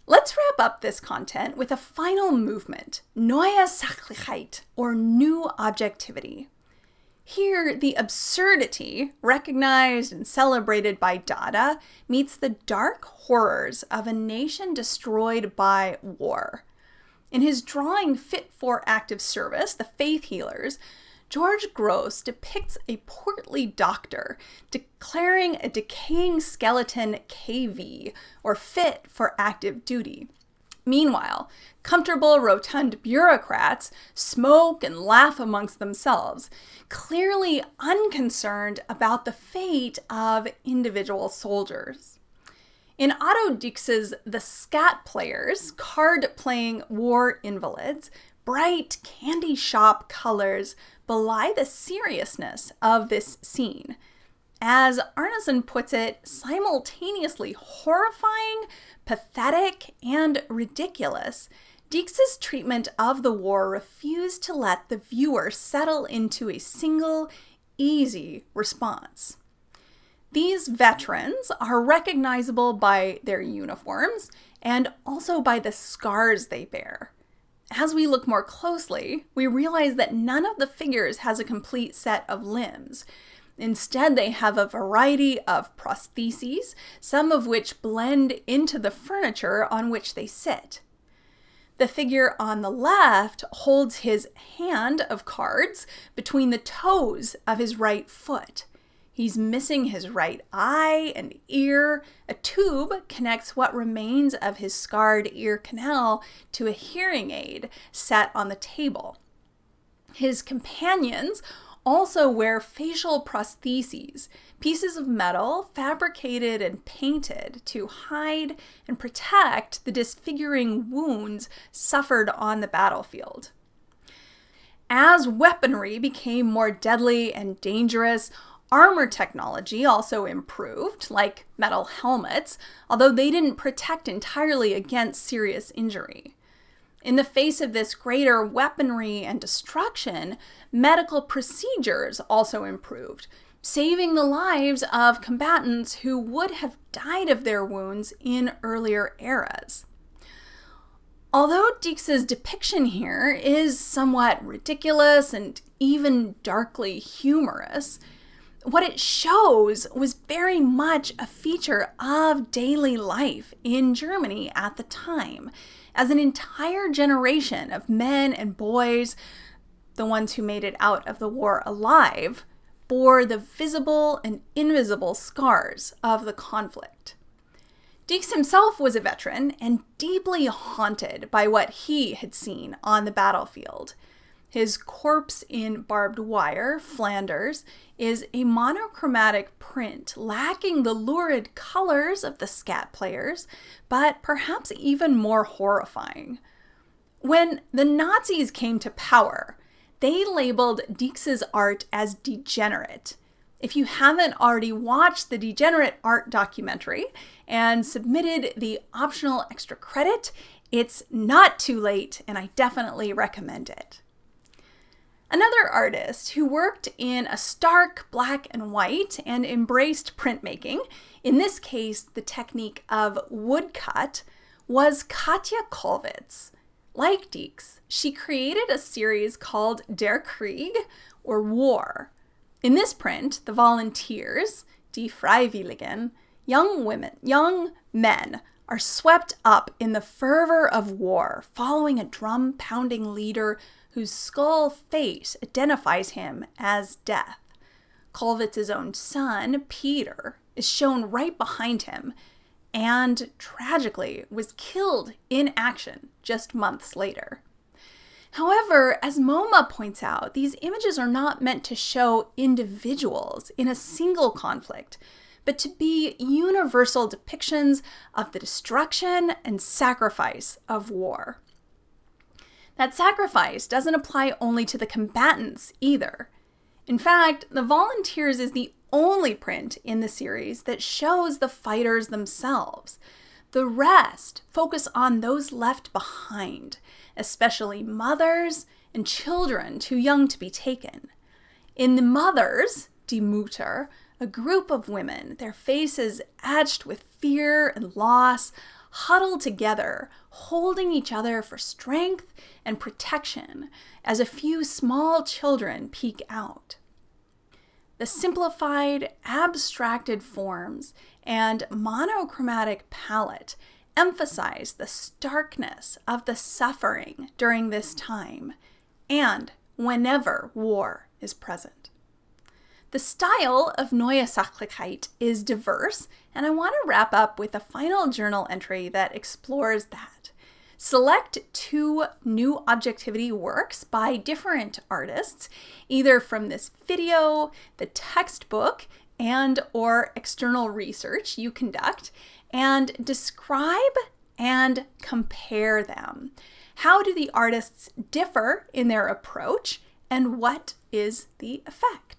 Let's wrap up this content with a final movement, Neue Sachlichkeit, or new objectivity. Here, the absurdity, recognized and celebrated by Dada, meets the dark horrors of a nation destroyed by war. In his drawing Fit for Active Service, The Faith Healers, George Grosz depicts a portly doctor declaring a decaying skeleton KV, or fit for active duty. Meanwhile, comfortable, rotund bureaucrats smoke and laugh amongst themselves, clearly unconcerned about the fate of individual soldiers. In Otto Dix's The Scat Players, card-playing war invalids, bright candy shop colors belie the seriousness of this scene. As Arneson puts it, simultaneously horrifying, pathetic, and ridiculous, Dix's treatment of the war refused to let the viewer settle into a single, easy response. These veterans are recognizable by their uniforms and also by the scars they bear. As we look more closely, we realize that none of the figures has a complete set of limbs. Instead, they have a variety of prostheses, some of which blend into the furniture on which they sit. The figure on the left holds his hand of cards between the toes of his right foot. He's missing his right eye and ear. A tube connects what remains of his scarred ear canal to a hearing aid set on the table. His companions also wear facial prostheses, pieces of metal fabricated and painted to hide and protect the disfiguring wounds suffered on the battlefield. As weaponry became more deadly and dangerous, armor technology also improved, like metal helmets, although they didn't protect entirely against serious injury. In the face of this greater weaponry and destruction, medical procedures also improved, saving the lives of combatants who would have died of their wounds in earlier eras. Although Dix's depiction here is somewhat ridiculous and even darkly humorous, what it shows was very much a feature of daily life in Germany at the time, as an entire generation of men and boys, the ones who made it out of the war alive, bore the visible and invisible scars of the conflict. Dix himself was a veteran and deeply haunted by what he had seen on the battlefield. His corpse in barbed wire, Flanders, is a monochromatic print lacking the lurid colors of the Scat Players, but perhaps even more horrifying. When the Nazis came to power, they labeled Dix's art as degenerate. If you haven't already watched the Degenerate Art documentary and submitted the optional extra credit, it's not too late, and I definitely recommend it. Another artist who worked in a stark black and white and embraced printmaking, in this case the technique of woodcut, was Katja Kollwitz. Like Dix, she created a series called Der Krieg, or War. In this print, the volunteers, die Freiwilligen, young men, are swept up in the fervor of war, following a drum-pounding leader whose skull face identifies him as death. Kollwitz's own son, Peter, is shown right behind him and, tragically, was killed in action just months later. However, as MoMA points out, these images are not meant to show individuals in a single conflict, but to be universal depictions of the destruction and sacrifice of war. That sacrifice doesn't apply only to the combatants either. In fact, the Volunteers is the only print in the series that shows the fighters themselves. The rest focus on those left behind, especially mothers and children too young to be taken. In the mothers, Die Mutter, a group of women, their faces etched with fear and loss, huddle together, holding each other for strength and protection as a few small children peek out. The simplified, abstracted forms and monochromatic palette emphasize the starkness of the suffering during this time and whenever war is present. The style of Neue Sachlichkeit is diverse, and I want to wrap up with a final journal entry that explores that. Select 2 new objectivity works by different artists, either from this video, the textbook, and or external research you conduct, and describe and compare them. How do the artists differ in their approach, and what is the effect?